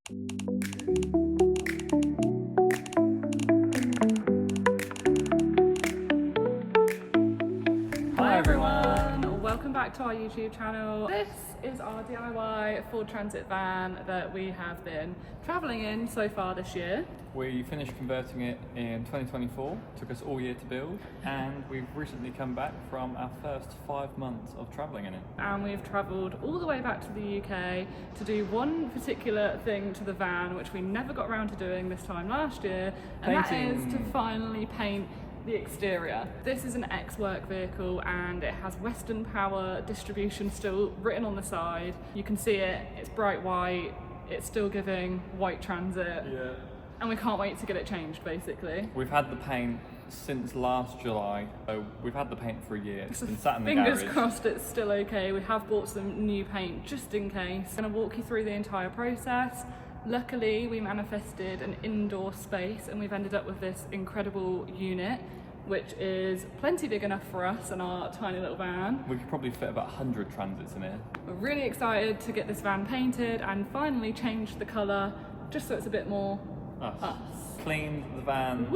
Hi everyone, welcome back to our YouTube channel. This is our DIY Ford Transit van that we have been travelling in so far this year. We finished converting it in 2024, took us all year to build, and we've recently come back from our first 5 months of travelling in it. And we've travelled all the way back to the UK to do one particular thing to the van which we never got around to doing this time last year, and that is to finally paint the exterior. This is an ex-work vehicle and it has Western Power distribution still written on the side. You can see it, it's bright white, it's still giving white transit. Yeah. And we can't wait to get it changed basically. We've had the paint since last July, so we've had the paint for a year. It's been sat in the garage. Fingers crossed it's still okay. We have bought some new paint just in case. I'm gonna walk you through the entire process. Luckily, we manifested an indoor space and we've ended up with this incredible unit, which is plenty big enough for us and our tiny little van. We could probably fit about 100 transits in here. We're really excited to get this van painted and finally change the colour, just so it's a bit more us. Cleaned the van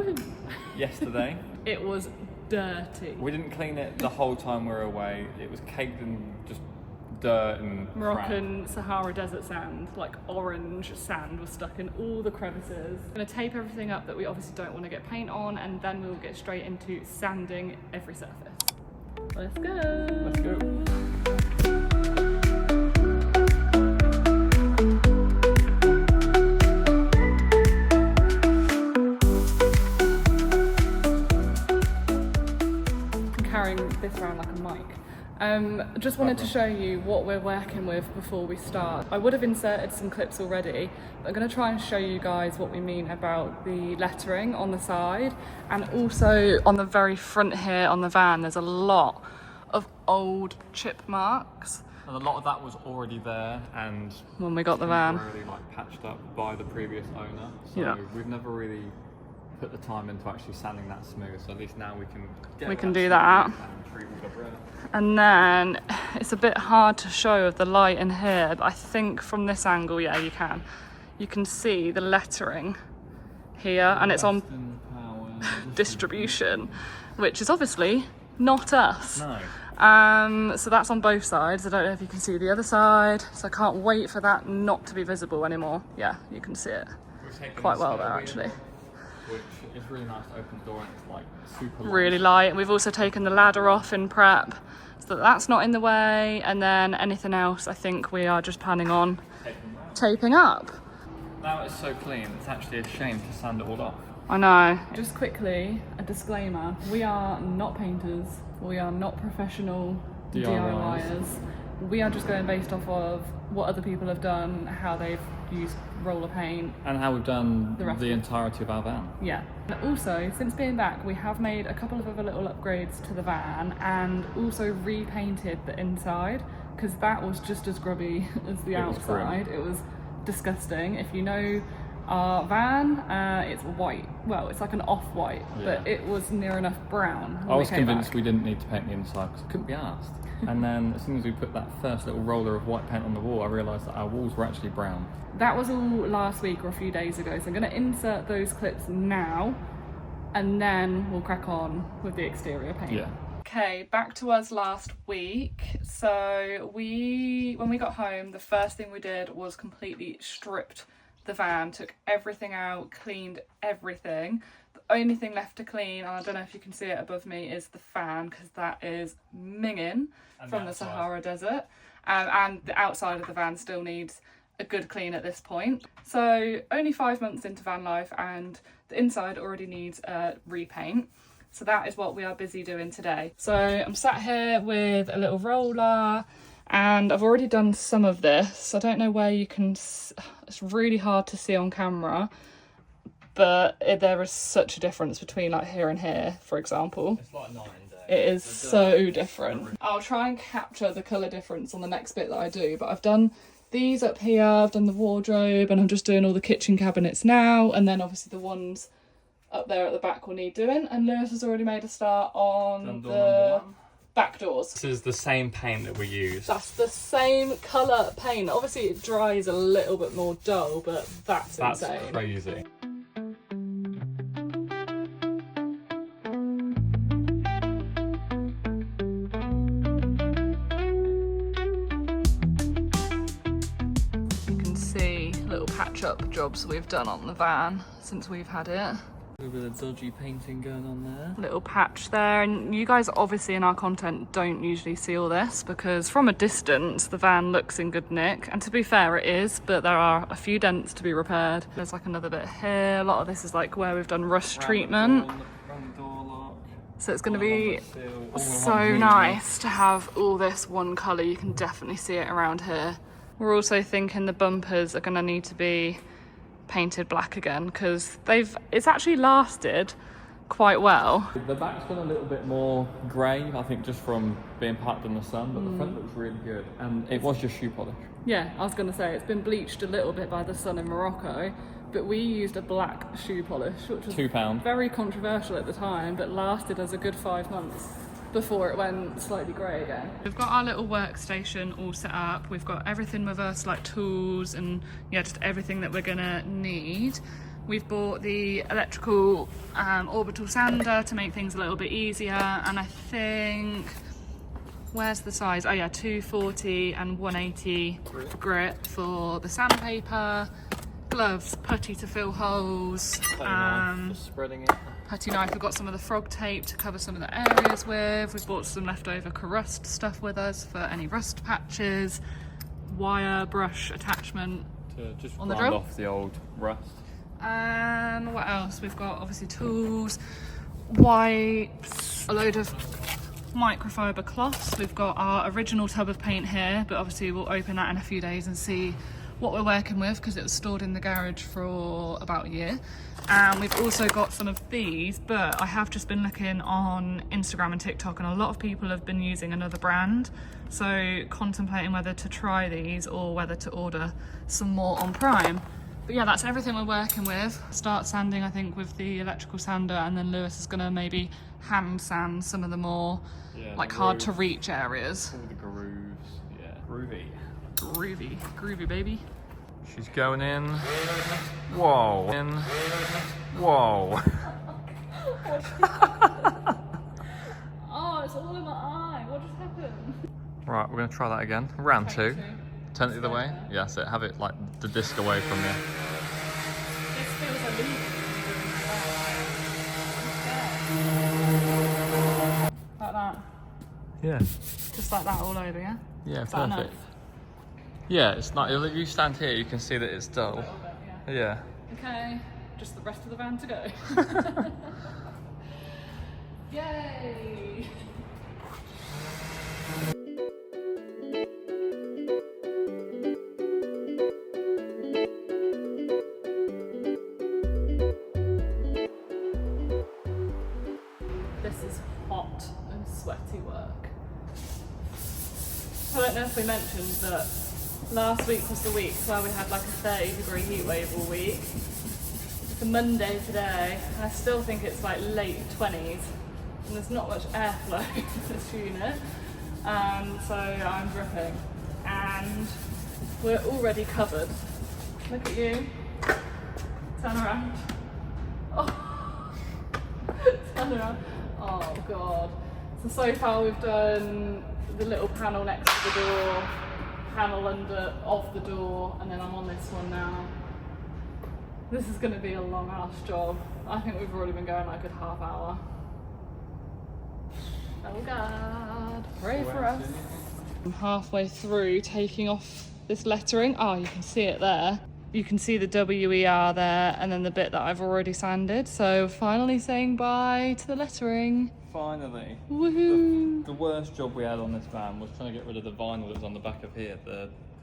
yesterday. It was dirty. We didn't clean it the whole time we were away. It was caked in just dirt and Moroccan Sahara desert sand, like orange sand was stuck in all the crevices. I'm gonna tape everything up that we obviously don't want to get paint on, and then we'll get straight into sanding every surface. Let's go. Let's go. This around like a mic. Just wanted to show you what we're working with before we start. I would have inserted some clips already, but I'm going to try and show you guys what we mean about the lettering on the side, and also on the very front here on the van there's a lot of old chip marks. And a lot of that was already there, and when we got the van, really like patched up by the previous owner. So yeah, we've never really put the time into actually sanding that smooth, so at least now we can do that. And then it's a bit hard to show with the light in here, but I think from this angle, yeah, you can see the lettering here, and it's on distribution, which is obviously not us. No. So that's on both sides. I don't know if you can see the other side, so I can't wait for that not to be visible anymore. Yeah, you can see it quite well there actually. Which is really nice to open the door, and it's like super light. Really light. And we've also taken the ladder off in prep so that that's not in the way, and then anything else I think we are just planning on taping up. Now it's so clean, it's actually a shame to sand it all off. I know. Just quickly, a disclaimer, we are not painters, we are not professional DIYers. We are just going based off of what other people have done, how they've used roller paint, and how we've done the entirety of our van. Yeah. And also, since being back, we have made a couple of other little upgrades to the van and also repainted the inside, because that was just as grubby as the outside. It was disgusting. If you know our van, it's white. Well, it's like an off-white, but it was near enough brown. I was convinced we didn't need to paint the inside because I couldn't be arsed. And then as soon as we put that first little roller of white paint on the wall, I realised that our walls were actually brown. That was all last week or a few days ago, so I'm going to insert those clips now, and then we'll crack on with the exterior paint. Yeah. Okay, back to us last week. So when we got home, the first thing we did was completely stripped the van, took everything out, cleaned everything. The only thing left to clean, and I don't know if you can see it above me, is the fan, because that is minging from the Sahara Desert, and the outside of the van still needs a good clean at this point. So only 5 months into van life, and the inside already needs a repaint. So that is what we are busy doing today. So I'm sat here with a little roller, and I've already done some of this. I don't know where you can, it's really hard to see on camera, but there is such a difference between like here and here, for example. It's like night and day. It is so different. I'll try and capture the colour difference on the next bit that I do, but I've done these up here, I've done the wardrobe, and I'm just doing all the kitchen cabinets now, and then obviously the ones up there at the back will need doing. And Lewis has already made a start on the back doors. This is the same paint that we use. That's the same colour paint. Obviously it dries a little bit more dull, but that's insane. Crazy. Patch-up jobs we've done on the van since we've had it. A little bit of dodgy painting going on there. Little patch there, and you guys obviously in our content don't usually see all this because from a distance the van looks in good nick, and to be fair it is, but there are a few dents to be repaired. There's like another bit here. A lot of this is like where we've done rust treatment. Door lock. So it's going to be so nice to have all this one colour. You can definitely see it around here. We're also thinking the bumpers are going to need to be painted black again because it's actually lasted quite well. The back's gone a little bit more grey, I think, just from being parked in the sun, but the front looks really good, and it was just shoe polish. Yeah, I was going to say it's been bleached a little bit by the sun in Morocco, but we used a black shoe polish, which was £2. very controversial at the time, but lasted us a good 5 months before it went slightly grey again. We've got our little workstation all set up. We've got everything with us, like tools and yeah, just everything that we're gonna need. We've bought the electrical orbital sander to make things a little bit easier, and I think, where's the size? Oh yeah, 240 and 180 grit for the sandpaper. Gloves, putty to fill holes. Just spreading it. Putty knife, we've got some of the frog tape to cover some of the areas with. We've bought some leftover rust stuff with us for any rust patches. Wire brush attachment To just on the grind drill. off the old rust. And what else? We've got obviously tools, wipes, a load of microfiber cloths. We've got our original tub of paint here, but obviously we'll open that in a few days and see what we're working with because it was stored in the garage for about a year. And we've also got some of these, but I have just been looking on Instagram and TikTok and a lot of people have been using another brand, so contemplating whether to try these or whether to order some more on Prime. But yeah, that's everything we're working with. Start sanding, I think, with the electrical sander, and then Lewis is gonna maybe hand sand some of the more like hard to reach areas. All the grooves, yeah. Groovy. Groovy baby. She's going in. Whoa. In. Whoa. Oh, it's all in my eye. What just happened? Right, we're going to try that again. Round Take two. two. Turn it the other way. Yeah, that's it. Have it like the disc away from you. This feels illegal. Like that. Yeah. Just like that all over, yeah? Yeah, Is that perfect. enough? Yeah, it's not. If you stand here, you can see that it's dull. A little bit, Yeah. Okay, just the rest of the van to go. Yay! This is hot and sweaty work. I don't know if we mentioned that last week was the week where we had like a 30-degree heat wave all week. It's a Monday today, and I still think it's like late 20s, and there's not much airflow in this unit, so I'm dripping, and we're already covered. Look at you. Turn around. Oh. Turn around. Oh god. So far we've done the little panel next to the door, panel under of the door, and then I'm on this one now. This is going to be a long ass job. I think we've already been going like a good half hour. Oh god, pray for us. I'm halfway through taking off this lettering. Oh, you can see it there. You can see the WER there, and then the bit that I've already sanded. So finally saying bye to the lettering. Finally. Woohoo! The worst job we had on this van was trying to get rid of the vinyl that was on the back of here,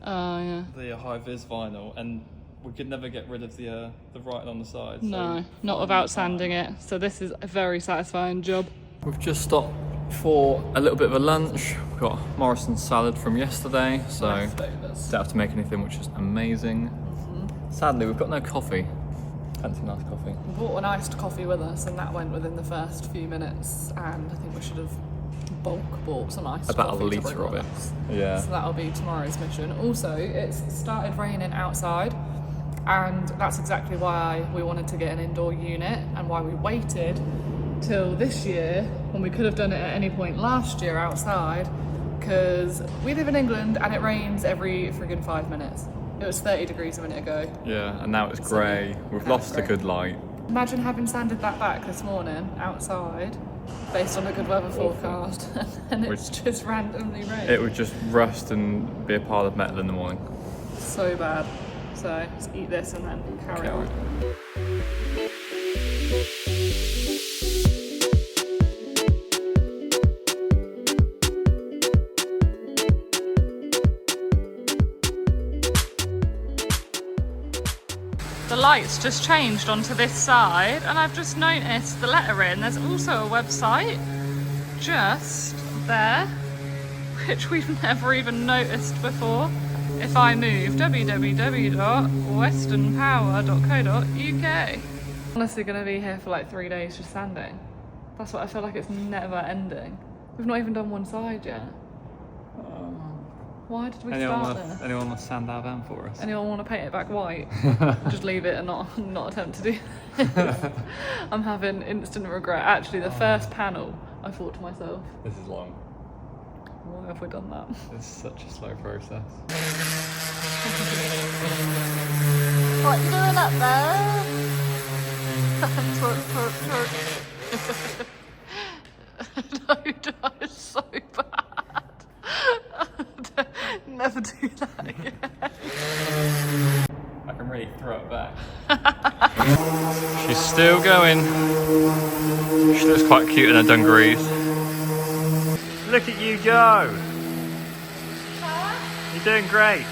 Oh yeah. the high vis vinyl, and we could never get rid of the writing on the side. No, so not without sanding it. So this is a very satisfying job. We've just stopped for a little bit of a lunch. We've got Morrison's salad from yesterday, so Leftovers. don't have to make anything, which is amazing. Sadly, we've got no coffee. Fancy nice coffee. We bought an iced coffee with us, and that went within the first few minutes, and I think we should have bulk bought some ice. About a coffee to litre bring of with it. us. Yeah. So that'll be tomorrow's mission. Also, it's started raining outside, and that's exactly why we wanted to get an indoor unit and why we waited till this year when we could have done it at any point last year outside, because we live in England and it rains every friggin' 5 minutes. It was 30 degrees a minute ago. Yeah, and now it's grey. We've lost the good light. Imagine having sanded that back this morning outside based on a good weather forecast and it's just randomly rained. It would just rust and be a pile of metal in the morning. So bad. So let's eat this and then carry on. The lights just changed onto this side, and I've just noticed the lettering. There's also a website just there, which we've never even noticed before. If I move, www.westernpower.co.uk. Honestly gonna be here for like 3 days just sanding. That's what I feel like, it's never ending. We've not even done one side yet. Why did we start there? Anyone want to sand our van for us? Anyone want to paint it back white? Just leave it and not attempt to do this. I'm having instant regret. Actually, the first panel, I thought to myself, This is long. why have we done that? It's such a slow process. What you doing up there? No, it's so bad. Never do that again. I can really throw it back. She's still going. She looks quite cute in her dungarees. Look at you go! You're doing great.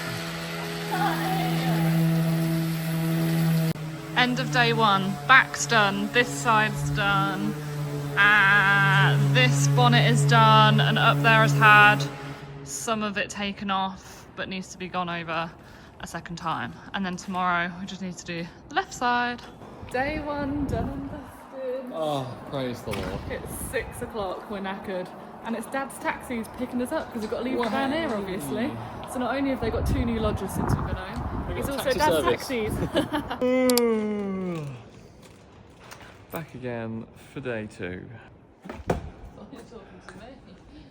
End of day one. Back's done. This side's done. This bonnet is done, and up there has had some of it taken off, but needs to be gone over a second time. And then tomorrow we just need to do the left side. Day one done and dusted. Oh, praise the Lord. It's 6 o'clock, we're knackered. And it's Dad's taxis picking us up because we've got to leave the van here, obviously. So not only have they got 2 new lodgers since we've been home, it's also Dad's taxis. Back again for day 2.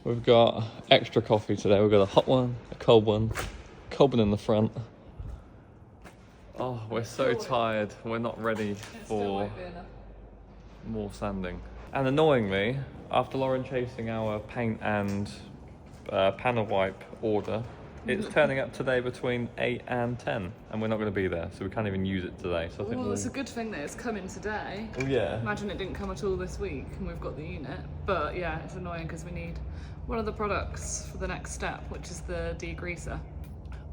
We've got extra coffee today. We've got a hot one, a cold one in the front. Oh, we're so tired. We're not ready for more sanding. And annoyingly, after Lauren chasing our paint and panel wipe order, it's turning up today between 8 and 10, and we're not going to be there, so we can't even use it today. So I think it's a good thing that it's coming today. Oh yeah. Imagine it didn't come at all this week and we've got the unit. But yeah, it's annoying because we need one of the products for the next step, which is the Degreaser.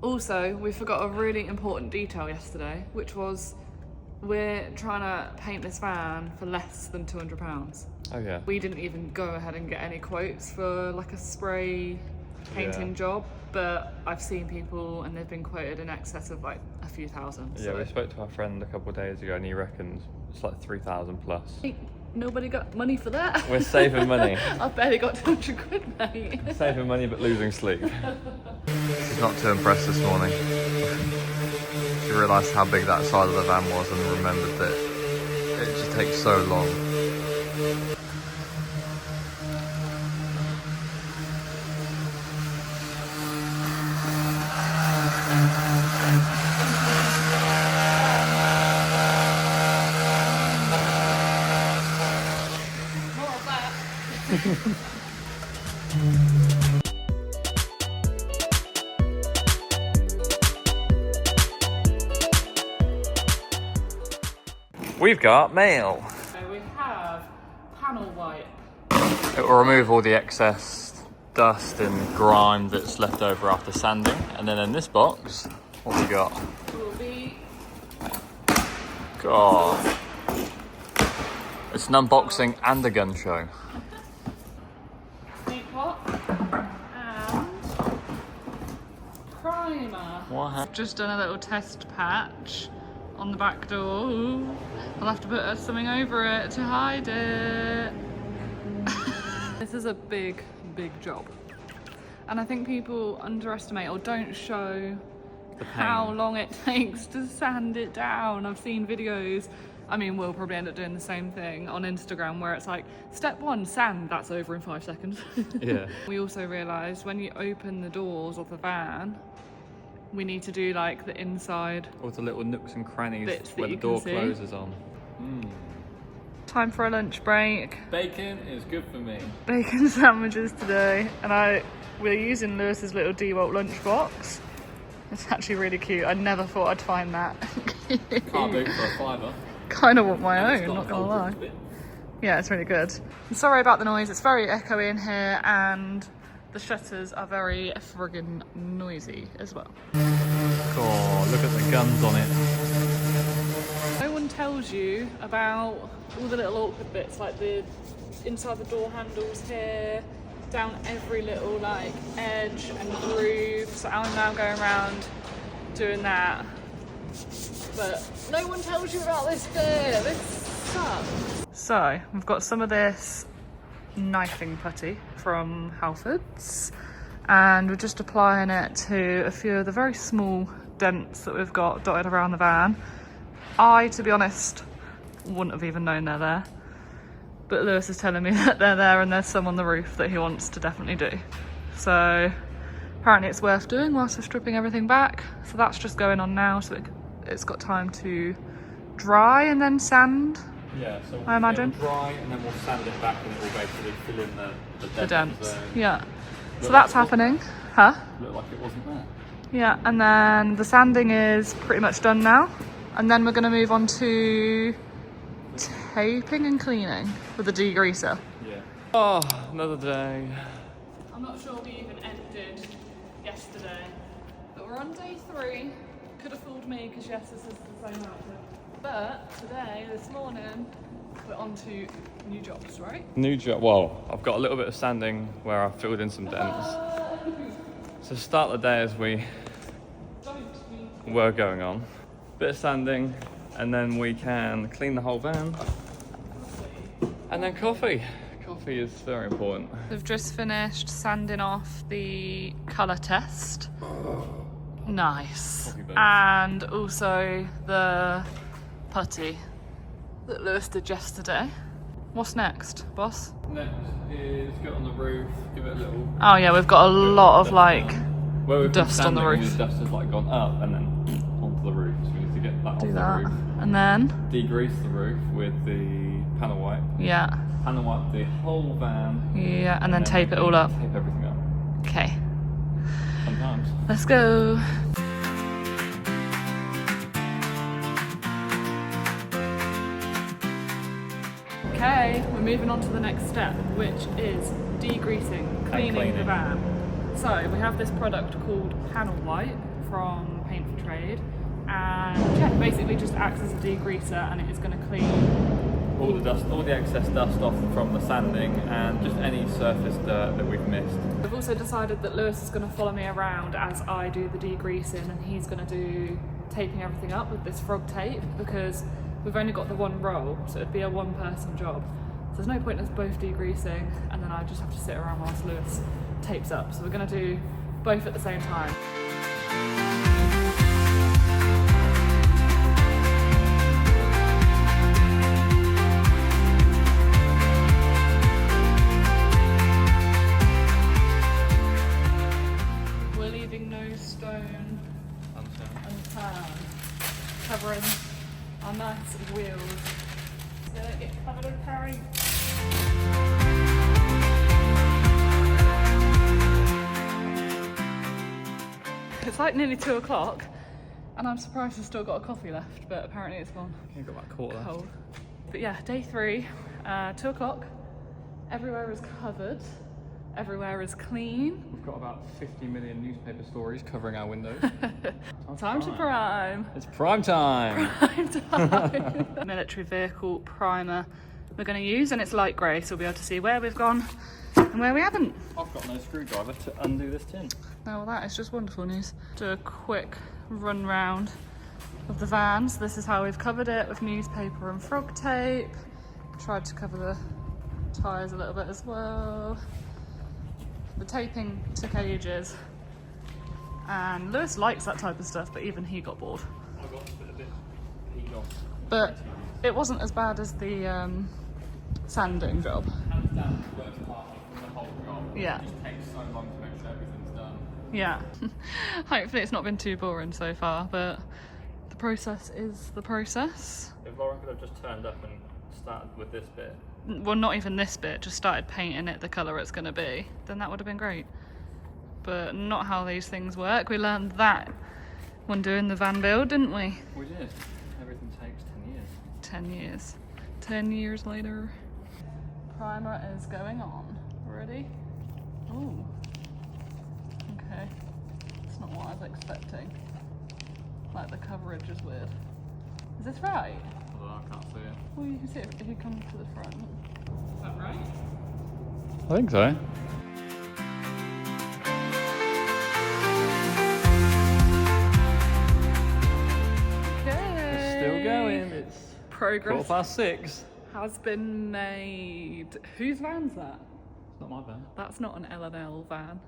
Also, we forgot a really important detail yesterday, which was we're trying to paint this van for less than £200. Oh yeah. We didn't even go ahead and get any quotes for like a spray painting job, but I've seen people and they've been quoted in excess of like a few thousand. Yeah, we spoke to our friend a couple of days ago and he reckons it's like 3,000 plus. Nobody got money for that. We're saving money. I barely got 200 quid, mate. Saving money but losing sleep. She's not too impressed this morning. She realised how big that side of the van was and remembered that it just takes so long. We've got mail. So we have panel wipe. It will remove all the excess dust and grime that's left over after sanding. And then in this box, what we got? Will be God. It's an unboxing and a gun show. teapot and primer. What? Just done a little test patch on the back door. Ooh. I'll have to put something over it to hide it. This is a big big job. And I think people underestimate or don't show how long it takes to sand it down. I've seen videos, I mean, we'll probably end up doing the same thing on Instagram, where it's like, step 1, sand, that's over in 5 seconds. Yeah. We also realised when you open the doors of the van, we need to do like the inside. All the little nooks and crannies where the you door can see. closes on. Time for a lunch break. Bacon is good for me. Bacon sandwiches today, and we're using Lewis's little DeWalt lunchbox. It's actually really cute. I never thought I'd find that. Can't do it for a fiver. Kind of want my own, not gonna lie. Yeah, it's really good. I'm sorry about the noise, it's very echoey in here, and the shutters are very friggin' noisy as well. God, look at the guns on it. No one tells you about all the little awkward bits, like the inside the door handles here, down every little like edge and groove. So I'm now going around doing that. But no one tells you about this bit. This sucks. So we've got some of this knifing putty from Halfords, and we're just applying it to a few of the very small dents that we've got dotted around the van. I, to be honest, wouldn't have even known they're there, but Lewis is telling me that they're there, and there's some on the roof that he wants to definitely do. So apparently it's worth doing whilst we're stripping everything back. So that's just going on now, so it's got time to dry and then sand. Yeah, so I imagine. It'll dry and then we'll sand it back and it will basically fill in the dents. there. Yeah. So that's happening. Huh? Looked like it wasn't there. Yeah, and then the sanding is pretty much done now. And then we're going to move on to taping and cleaning with the degreaser. Yeah. Oh, another day. I'm not sure we even ended yesterday, but we're on day 3. Could have fooled me because yes, this is the same outfit. But today, this morning, we're on to new jobs, right? New job. Well, I've got a little bit of sanding where I've filled in some dents. So start the day as we were going on. Bit of sanding, and then we can clean the whole van. And then coffee. Coffee is very important. We've just finished sanding off the colour test. Nice. And also the putty that Lewis did yesterday. What's next, boss? Next is get on the roof, give it a little... Oh yeah, we've got a lot of like dust on the roof. The dust has like gone up and then onto the roof, so we need to get that off the roof. And then? Degrease the roof with the panel wipe. Yeah. Panel wipe the whole van. Yeah, and then tape it all up. Tape everything up. Okay. Sometimes. Let's go. Okay, we're moving on to the next step, which is degreasing, cleaning the van. So we have this product called Panel Wipe from Paint for Trade, and yeah, basically just acts as a degreaser, and it is going to clean all the dust, all the excess dust off from the sanding, and just any surface dirt that we've missed. I've also decided that Lewis is going to follow me around as I do the degreasing, and he's going to do taping everything up with this frog tape, because we've only got the one roll, so it'd be a one-person job. So there's no point in us both degreasing, and then I just have to sit around whilst Lewis tapes up. So we're going to do both at the same time. We're leaving no stone unturned, covering our nice wheels so they don't get covered in paint. It's like nearly 2 o'clock and I'm surprised I've still got a coffee left, but apparently it's gone You've got that quarter. cold. But yeah, day 3, 2 o'clock, everywhere is covered, everywhere is clean. We've got about 50 million newspaper stories covering our windows. Time to prime. It's prime time. Prime time. Military vehicle primer we're going to use, and it's light grey, so we'll be able to see where we've gone and where we haven't. I've got no screwdriver to undo this tin. Oh, well, that is just wonderful news. Do a quick run round of the van. So this is how we've covered it with newspaper and frog tape. Tried to cover the tyres a little bit as well. The taping took ages. And Lewis likes that type of stuff, but even he got bored. I got a bit peed off. But it wasn't as bad as the sanding job. Hands down, the worst part from the whole job. Yeah. It just takes so long to make sure everything's done. Yeah. Hopefully it's not been too boring so far, but the process is the process. If Lauren could have just turned up and started with this bit. Well, not even this bit, just started painting it the colour it's going to be, then that would have been great. But not how these things work. We learned that when doing the van build, didn't we? We did. Everything takes 10 years. 10 years. 10 years later. Primer is going on. Ready? Ooh. Okay. It's not what I was expecting. Like the coverage is weird. Is this right? Although I can't see it. Well, you can see it if you come to the front. Is that right? I think so. Okay. Still going. It's Progress 6:15. has been made. Whose van's that? It's not my van. That's not an L&L van.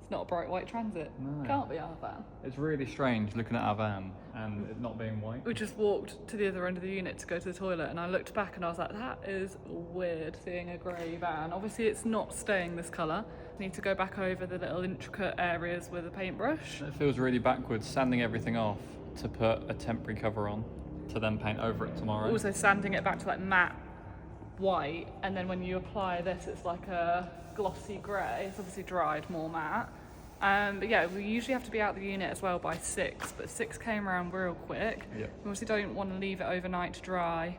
It's not a bright white transit. No. Can't be our van. It's really strange looking at our van and it not being white. We just walked to the other end of the unit to go to the toilet, and I looked back and I was like, that is weird seeing a grey van. Obviously it's not staying this colour. I need to go back over the little intricate areas with a paintbrush. It feels really backwards sanding everything off to put a temporary cover on to then paint over it tomorrow. Also sanding it back to like matte white, and then when you apply this it's like a glossy grey. It's obviously dried more matte. But yeah, we usually have to be out the unit as well by 6, but 6 came around real quick. Yep. We obviously don't want to leave it overnight to dry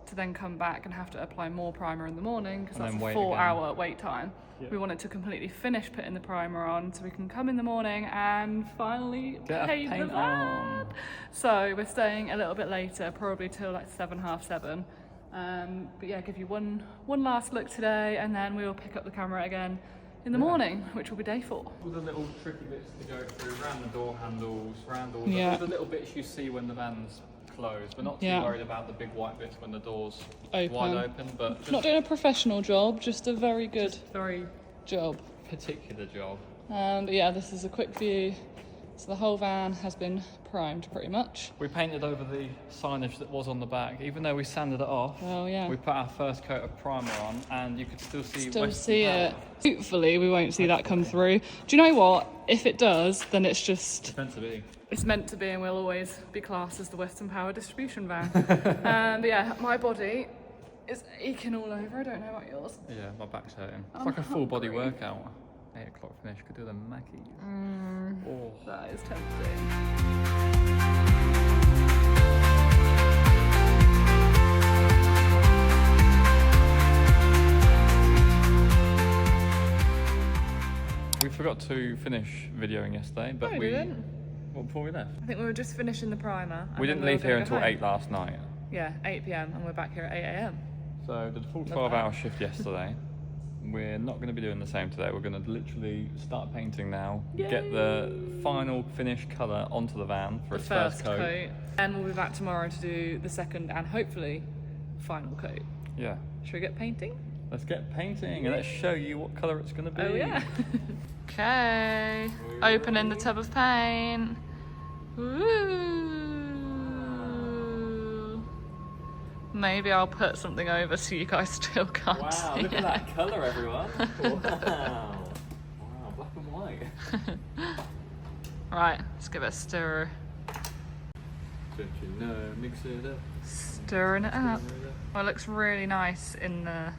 to then come back and have to apply more primer in the morning, because that's a 4-hour wait time. Yep. We wanted to completely finish putting the primer on so we can come in the morning and finally paint the van. So we're staying a little bit later, probably till like 7, half 7. But yeah, give you one last look today, and then we will pick up the camera again in the morning, which will be day 4. All the little tricky bits to go through, around the door handles, around all the little bits you see when the van's closed. We're not too worried about the big white bits when the door's wide open, but just not doing a professional job, just a very good very job. particular job. But yeah, this is a quick view. So the whole van has been primed pretty much. We painted over the signage that was on the back, even though we sanded it off. Oh yeah. We put our first coat of primer on, and you could still see. It. Hopefully, we won't see that come through. Do you know what? If it does, then it's just. It's meant to be. It's meant to be, and we'll always be classed as the Western Power distribution van. But yeah, my body is aching all over. I don't know about yours. Yeah, my back's hurting. It's like a full body workout. 8 o'clock finish, could do the Mackie. Oh. That is tempting. We forgot to finish videoing yesterday, but No, we didn't. Well, before we left? I think we were just finishing the primer. We didn't leave here until 8 last night. Yeah, 8 PM, and we're back here at 8 AM. So did a full 12-hour shift yesterday. We're not going to be doing the same today. We're going to literally start painting now, get the final finished colour onto the van for its first coat. And we'll be back tomorrow to do the second and hopefully final coat. Yeah. Should we get painting? Let's get painting and let's show you what colour it's going to be. Oh yeah. Okay. Opening the tub of paint. Ooh. Maybe I'll put something over so you guys still can't see Look it. at that colour, everyone. Wow. Wow, black and white. Right, let's give it a stir. Don't you know, mix it up. Stirring it up. Well, it looks really nice in the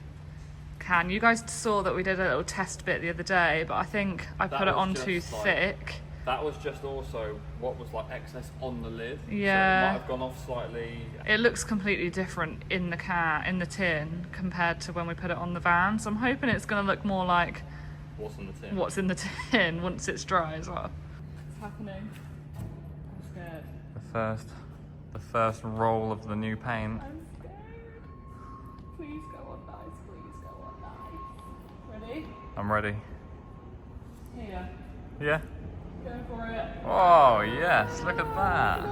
can. You guys saw that we did a little test bit the other day, but I think I put it on too thick. That was just also what was like excess on the lid. Yeah. So it might have gone off slightly. It looks completely different in the tin compared to when we put it on the van. So I'm hoping it's going to look more like what's in the tin. What's in the tin once it's dry as well. What's happening? I'm scared. The first roll of the new paint. I'm scared. Please go on nice. Please go on nice. Ready? I'm ready. Here. Yeah. Go for it. Oh yes, look at that.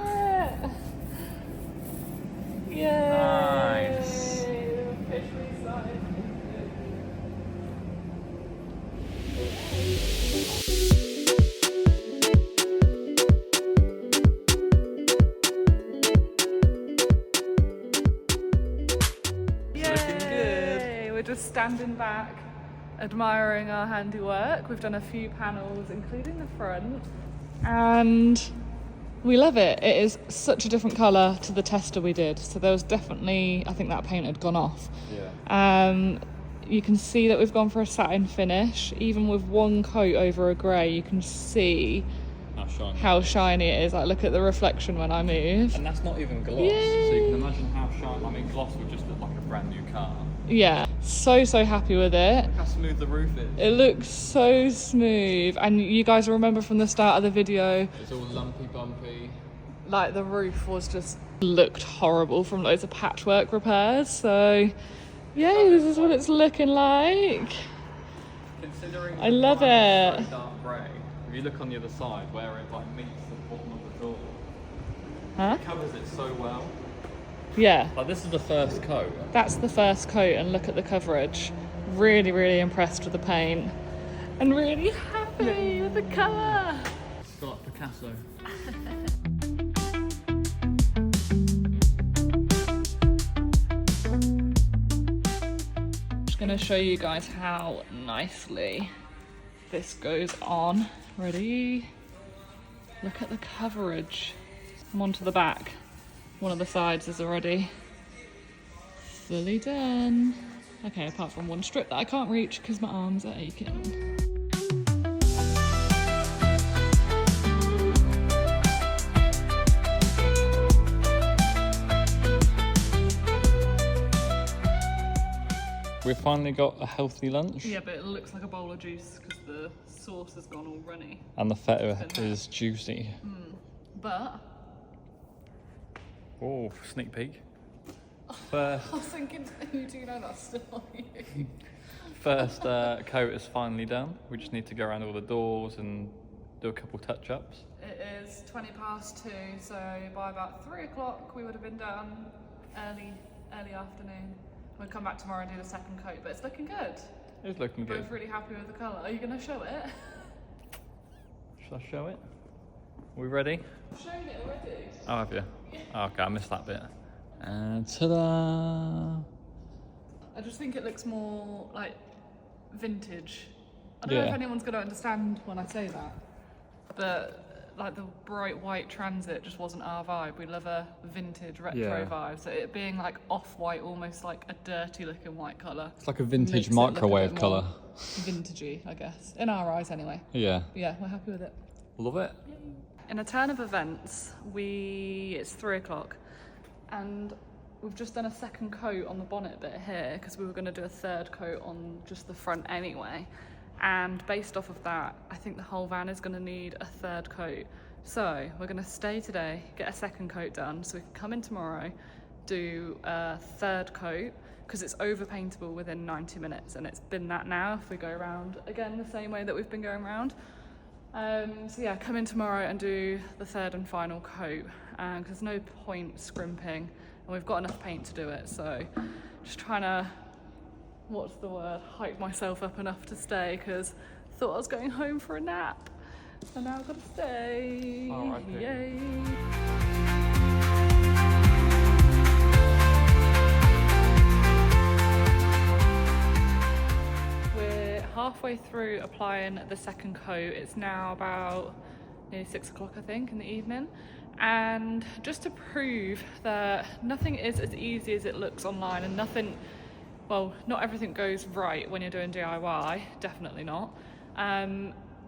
Yay! Nice. Officially started. just standing back, admiring our handiwork. We've done a few panels, including the front, and we love it. It is such a different colour to the tester we did. So there was definitely, I think that paint had gone off. Yeah. You can see that we've gone for a satin finish. Even with one coat over a grey, you can see how shiny it is. Like, look at the reflection when I move. And that's not even gloss. Yay. So you can imagine how shiny. I mean, gloss would just look like a brand new car. Yeah, so happy with it. Look how smooth the roof is. It looks so smooth. And you guys remember from the start of the video, It's all lumpy bumpy. like the roof was just looked horrible from loads of patchwork repairs. So yay, this is what it's looking like. Considering I love it. so dark grey, if you look on the other side where it like meets the bottom of the door, Huh? it covers it so well. Yeah, Like, this is the first coat. that's the first coat, and look at the coverage. Really impressed with the paint. And really happy with the colour. It's got like Picasso. Just gonna show you guys how nicely this goes on. Ready? Look at the coverage. I'm onto the back. One of the sides is already fully done. Okay, apart from one strip that I can't reach because my arms are aching. We've finally got a healthy lunch. Yeah, but it looks like a bowl of juice because the sauce has gone all runny. And the feta is juicy. But Oh, sneak peek. First, I was thinking, you do know that's still on you. first coat is finally done. We just need to go around all the doors and do a couple touch-ups. It is 2:20 so by about 3 o'clock we would have been done. Early afternoon. We'll come back tomorrow and do the second coat, but it's looking good. It's looking We're good. both really happy with the colour. Are you going to show it? Should I show it? Are we ready? I've shown it already. Oh, have you? Oh, okay, I missed that bit. And ta-da! I just think it looks more like vintage. I don't know if anyone's going to understand when I say that, but like the bright white Transit just wasn't our vibe. We love a vintage retro vibe, so it being like off-white, almost like a dirty looking white colour. It's like a vintage Makes it look a microwave bit colour. more vintagey, I guess. In our eyes anyway. Yeah. Yeah, we're happy with it. Love it. In a turn of events, it's 3 o'clock and we've just done a second coat on the bonnet bit here because we were going to do a third coat on just the front anyway. And based off of that, I think the whole van is going to need a third coat. So we're going to stay today, get a second coat done so we can come in tomorrow, do a third coat because it's over paintable within 90 minutes and it's been that now if we go around again the same way that we've been going around. So yeah, come in tomorrow and do the third and final coat because there's no point scrimping and we've got enough paint to do it. So just trying to, what's the word, hype myself up enough to stay because I thought I was going home for a nap. So now I've got to stay. R.I.P. Yay. Halfway through applying the second coat. It's now about nearly 6 o'clock I think in the evening, and just to prove that nothing is as easy as it looks online and nothing, well, not everything goes right when you're doing DIY, definitely not.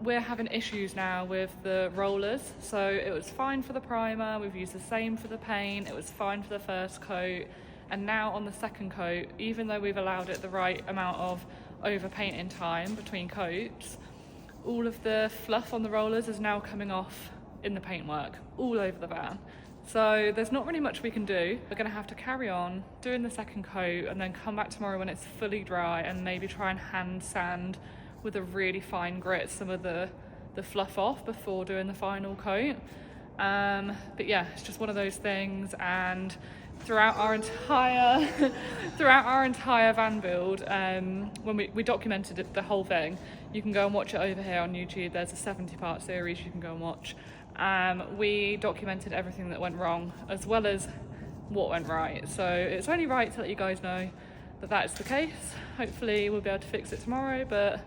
We're having issues now with the rollers, so it was fine for the primer, we've used the same for the paint, it was fine for the first coat, and now on the second coat, even though we've allowed it the right amount of over painting time between coats, all of the fluff on the rollers is now coming off in the paintwork all over the van. So there's not really much we can do. We're going to have to carry on doing the second coat and then come back tomorrow when it's fully dry and maybe try and hand sand with a really fine grit some of the fluff off before doing the final coat. But yeah, it's just one of those things, and throughout our entire van build, when we documented the whole thing, you can go and watch it over here on YouTube. There's a 70-part series you can go and watch. We documented everything that went wrong as well as what went right, so it's only right to let you guys know that is the case. Hopefully we'll be able to fix it tomorrow, but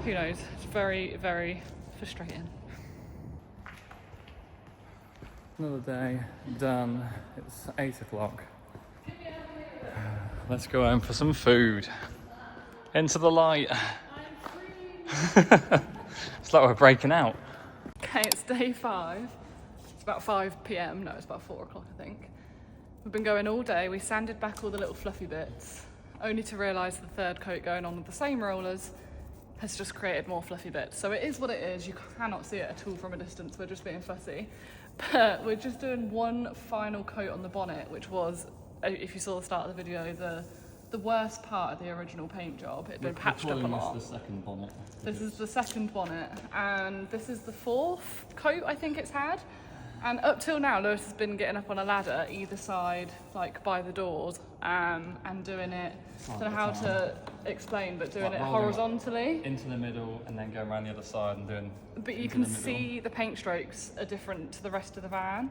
who knows? It's very, very frustrating. Another day done. It's 8 o'clock. Let's go home for some food. Into the light. It's like we're breaking out. Okay, it's day 5. It's about 5 p.m. No, it's about 4 o'clock, I think. We've been going all day. We sanded back all the little fluffy bits, only to realise the third coat going on with the same rollers has just created more fluffy bits. So it is what it is. You cannot see it at all from a distance. We're just being fussy. But we're just doing one final coat on the bonnet, which was, if you saw the start of the video, the worst part of the original paint job. It had been patched up a lot. This is the second bonnet. This is the second bonnet, and this is the 4th coat I think it's had. And up till now, Lewis has been getting up on a ladder either side, like by the doors, and doing it. I don't know how to explain, but doing it horizontally into the middle, and then going around the other side and doing. But you can see the paint strokes are different to the rest of the van.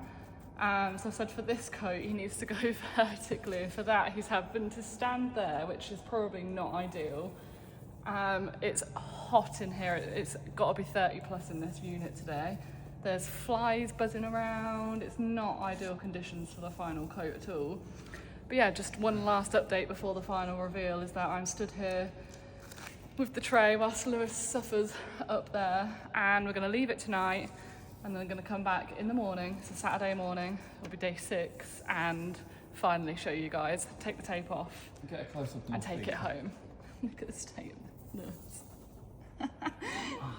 So I said for this coat he needs to go vertically, and for that he's having to stand there, which is probably not ideal. It's hot in here. It's got to be 30 plus in this unit today. There's flies buzzing around. It's not ideal conditions for the final coat at all. But yeah, just one last update before the final reveal is that I'm stood here with the tray whilst Lewis suffers up there, and we're going to leave it tonight, and then we're going to come back in the morning. It's a Saturday morning. It'll be day 6, and finally show you guys, take the tape off, get a close up and take it home. Look at the state of this.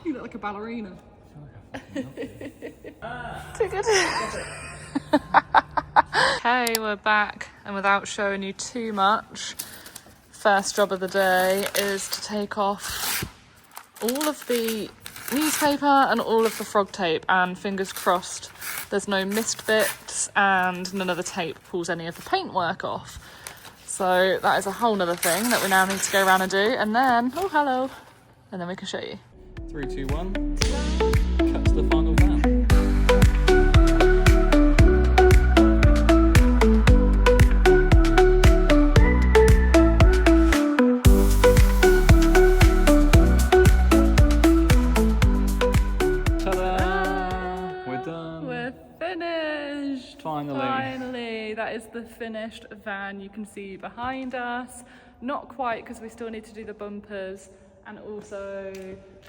You look like a ballerina. Too good. Okay, we're back, and without showing you too much, first job of the day is to take off all of the newspaper and all of the frog tape, and fingers crossed there's no mist bits and none of the tape pulls any of the paintwork off. So that is a whole nother thing that we now need to go around and do, and then, oh hello, and then we can show you. 3, 2, 1. Cut to the final van. Ta-da! We're done. We're finished. Finally. That is the finished van you can see behind us. Not quite, because we still need to do the bumpers and also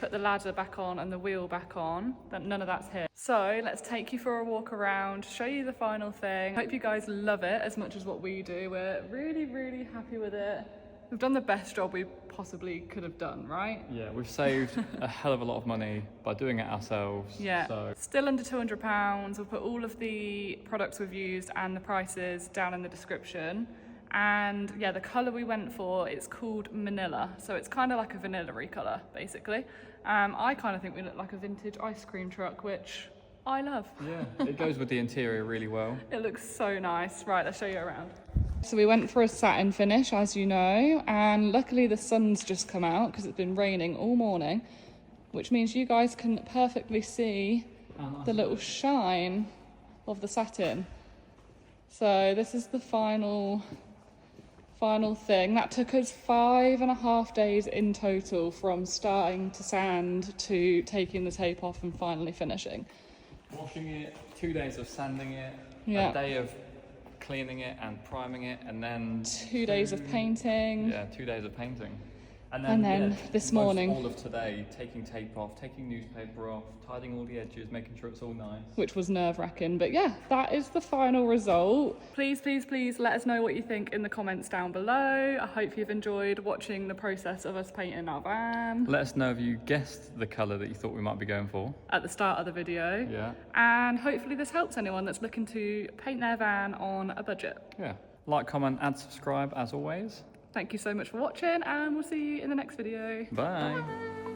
put the ladder back on and the wheel back on. None of that's here. So let's take you for a walk around, show you the final thing. Hope you guys love it as much as what we do. We're really, really happy with it. We've done the best job we possibly could have done, right? Yeah, we've saved a hell of a lot of money by doing it ourselves. Yeah, so. Still under £200. We'll put all of the products we've used and the prices down in the description. And yeah, the colour we went for, it's called Manila. So it's kind of like a vanilla-y colour, basically. I kind of think we look like a vintage ice cream truck, which I love. Yeah, it goes with the interior really well. It looks so nice. Right, let's show you around. So we went for a satin finish, as you know, and luckily the sun's just come out because it's been raining all morning, which means you guys can perfectly see the little shine of the satin. So this is the final thing. That took us 5.5 days in total, from starting to sand to taking the tape off and finally finishing. Washing it, 2 days of sanding it, Yeah. a day of cleaning it and priming it, and then 2 days of painting. Yeah, 2 days of painting. And then this morning, all of today, taking tape off, taking newspaper off, tidying all the edges, making sure it's all nice. Which was nerve-wracking, but yeah, that is the final result. Please, please, please let us know what you think in the comments down below. I hope you've enjoyed watching the process of us painting our van. Let us know if you guessed the colour that you thought we might be going for At the start of the video. Yeah. And hopefully this helps anyone that's looking to paint their van on a budget. Yeah. Like, comment and subscribe as always. Thank you so much for watching, and we'll see you in the next video. Bye. Bye.